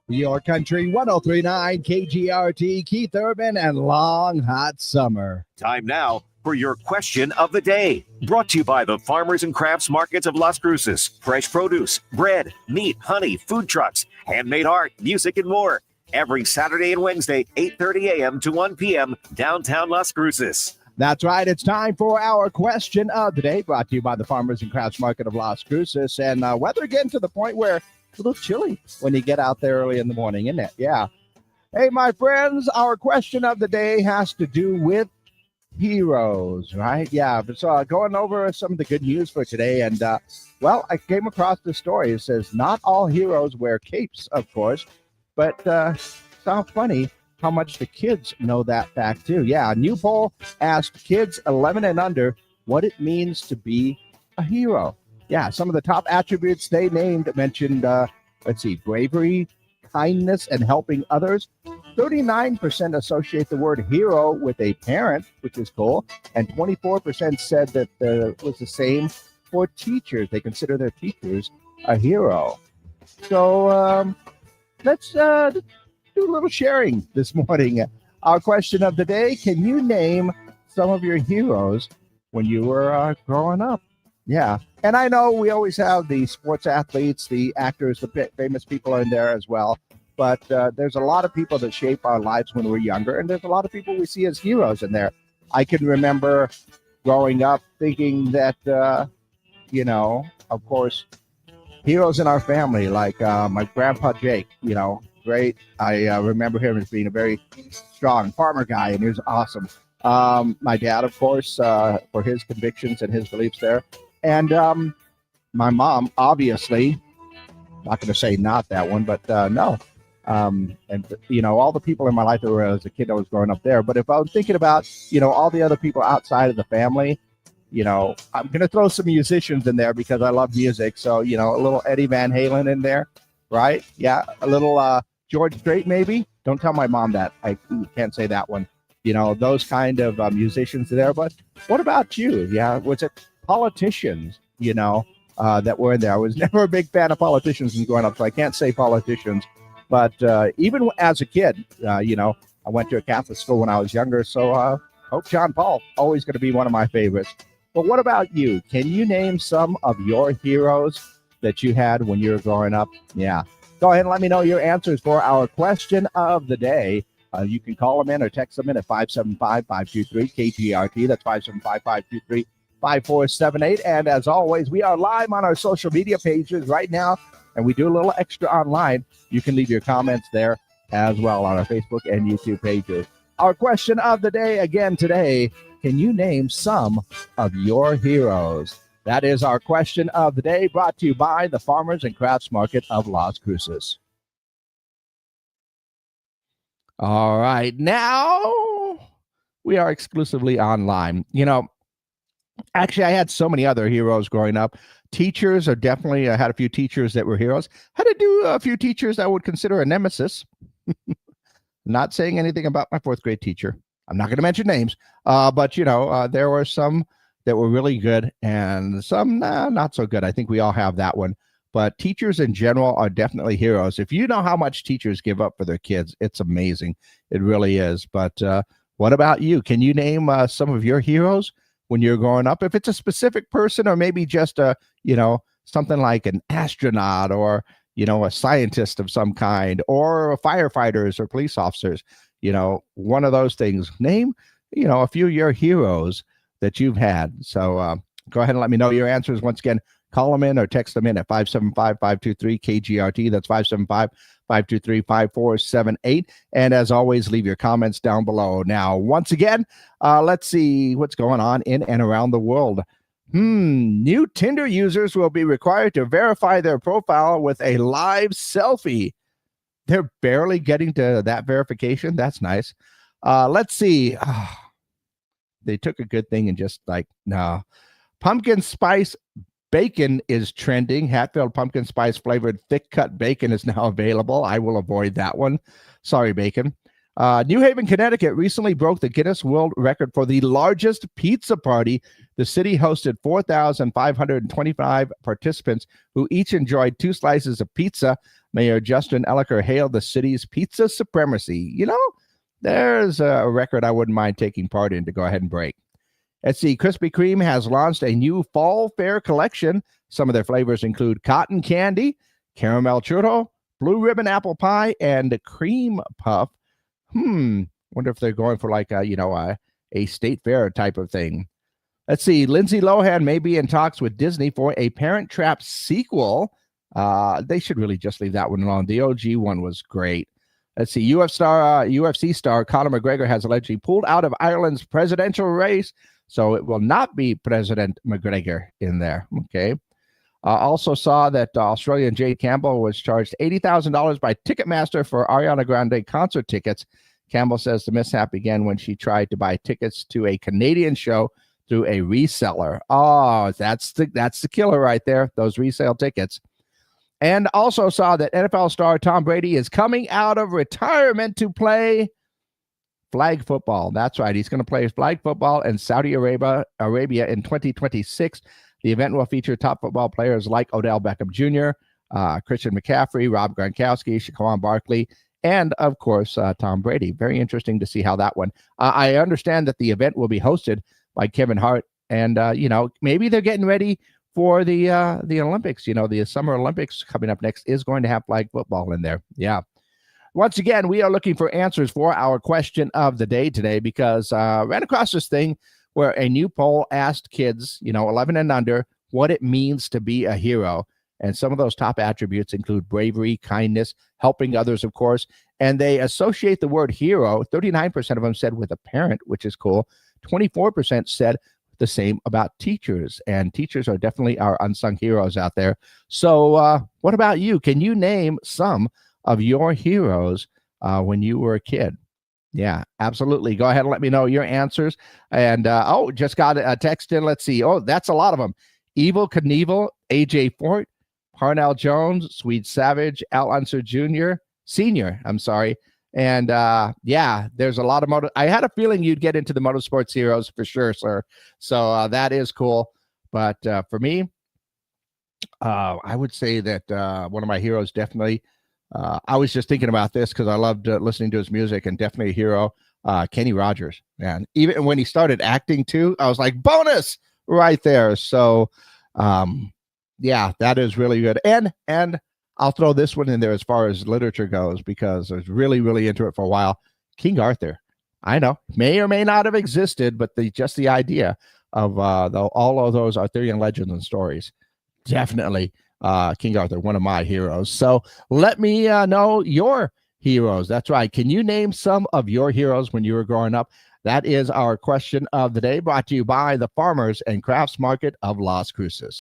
Your Country 1039 KGRT, Keith Urban, and Long Hot Summer. Time now for your question of the day. Brought to you by the Farmers and Crafts Markets of Las Cruces. Fresh produce, bread, meat, honey, food trucks, handmade art, music, and more. Every Saturday and Wednesday, 8:30 a.m. to 1 p.m. downtown Las Cruces. That's right. It's time for our question of the day, brought to you by the Farmers and Crafts Market of Las Cruces. And weather getting to the point where it's a little chilly when you get out there early in the morning, isn't it? Yeah. Hey, my friends, our question of the day has to do with heroes, right? Yeah. So going over some of the good news for today. And, I came across this story. It says, not all heroes wear capes, of course. But sounds funny how much the kids know that fact, too. Yeah, a new poll asked kids 11 and under what it means to be a hero. Yeah, some of the top attributes they named mentioned, bravery, kindness, and helping others. 39% associate the word hero with a parent, which is cool. And 24% said that it was the same for teachers. They consider their teachers a hero. So, let's do a little sharing this morning. Our question of the day, can you name some of your heroes when you were growing up? Yeah. And I know we always have the sports athletes, the actors, the famous people are in there as well. But there's a lot of people that shape our lives when we're younger. And there's a lot of people we see as heroes in there. I can remember growing up thinking that, of course, heroes in our family, like my grandpa Jake, great. I remember him as being a very strong farmer guy, and he was awesome. My dad, of course, for his convictions and his beliefs there. And my mom, obviously, not going to say not that one, but no. All the people in my life that were as a kid, I was growing up there. But if I was thinking about, all the other people outside of the family, I'm going to throw some musicians in there because I love music. So, a little Eddie Van Halen in there, right? Yeah, a little George Strait, maybe. Don't tell my mom that. I can't say that one. Those kind of musicians there. But what about you? Yeah, was it politicians, that were in there? I was never a big fan of politicians growing up, so I can't say politicians. But even as a kid, I went to a Catholic school when I was younger. So Pope John Paul, always going to be one of my favorites. But what about you? Can you name some of your heroes that you had when you were growing up? Yeah. Go ahead and let me know your answers for our question of the day. You can call them in or text them in at 575-523-KGRT. That's 575-523-5478. And as always, we are live on our social media pages right now, and we do a little extra online. You can leave your comments there as well on our Facebook and YouTube pages. Our question of the day again today, can you name some of your heroes? That is our question of the day, brought to you by the Farmers and Crafts Market of Las Cruces. All right, now we are exclusively online. Actually, I had so many other heroes growing up. Teachers are definitely, I had a few teachers that were heroes. Had to do a few teachers I would consider a nemesis. Not saying anything about my fourth grade teacher. I'm not going to mention names, but there were some that were really good and some not so good. I think we all have that one. But teachers in general are definitely heroes. If you know how much teachers give up for their kids, it's amazing. It really is. But what about you? Can you name some of your heroes when you're growing up? If it's a specific person or maybe just something like an astronaut or, a scientist of some kind or firefighters or police officers, one of those things. Name, a few of your heroes that you've had. So go ahead and let me know your answers. Once again, call them in or text them in at 575-523-KGRT. That's 575-523-5478. And as always, leave your comments down below. Now, once again, let's see what's going on in and around the world. New Tinder users will be required to verify their profile with a live selfie. They're barely getting to that verification. That's nice. Let's see. They took a good thing and just no. Pumpkin spice bacon is trending. Hatfield pumpkin spice flavored thick cut bacon is now available. I will avoid that one. Sorry, bacon. New Haven, Connecticut recently broke the Guinness World Record for the largest pizza party. The city hosted 4,525 participants who each enjoyed 2 slices of pizza. Mayor Justin Elicker hailed the city's pizza supremacy. You know, there's a record I wouldn't mind taking part in to go ahead and break. Let's see, Krispy Kreme has launched a new fall fair collection. Some of their flavors include cotton candy, caramel churro, blue ribbon apple pie, and cream puff. Wonder if they're going for like a state fair type of thing. Let's see, Lindsay Lohan may be in talks with Disney for a Parent Trap sequel. They should really just leave that one alone. The OG one was great. Let's see, UFC star Conor McGregor has allegedly pulled out of Ireland's presidential race, so it will not be President McGregor in there. Okay. Also saw that Australian Jade Campbell was charged $80,000 by Ticketmaster for Ariana Grande concert tickets. Campbell says the mishap began when she tried to buy tickets to a Canadian show through a reseller. Oh, that's the killer right there, those resale tickets. And also saw that NFL star Tom Brady is coming out of retirement to play flag football. That's right. He's going to play flag football in Saudi Arabia in 2026. The event will feature top football players like Odell Beckham Jr., Christian McCaffrey, Rob Gronkowski, Saquon Barkley, and, of course, Tom Brady. Very interesting to see how that one. I understand that the event will be hosted by Kevin Hart, and, maybe they're getting ready for the Olympics. The Summer Olympics coming up next is going to have flag football in there. Yeah. Once again, we are looking for answers for our question of the day today because ran across this thing where a new poll asked kids, 11 and under, what it means to be a hero. And some of those top attributes include bravery, kindness, helping others, of course. And they associate the word hero. 39% of them said with a parent, which is cool. 24% said the same about teachers. And teachers are definitely our unsung heroes out there. So what about you? Can you name some of your heroes when you were a kid? Yeah, absolutely. Go ahead and let me know your answers. And, just got a text in. Let's see. Oh, that's a lot of them. Evil Knievel, AJ Fort, Parnell Jones, Swede Savage, Al Unser Jr., Senior, I'm sorry. And, there's a lot of I had a feeling you'd get into the motorsports heroes for sure, sir. So that is cool. But for me, I would say that one of my heroes definitely, I was just thinking about this because I loved listening to his music, and definitely a hero, Kenny Rogers. And even when he started acting too, I was like, bonus right there. So, that is really good. And I'll throw this one in there as far as literature goes because I was really, really into it for a while. King Arthur. I know, may or may not have existed, but just the idea of all of those Arthurian legends and stories, definitely. King Arthur, one of my heroes. So let me know your heroes. That's right. Can you name some of your heroes when you were growing up? That is our question of the day, brought to you by the Farmers and Crafts Market of Las Cruces.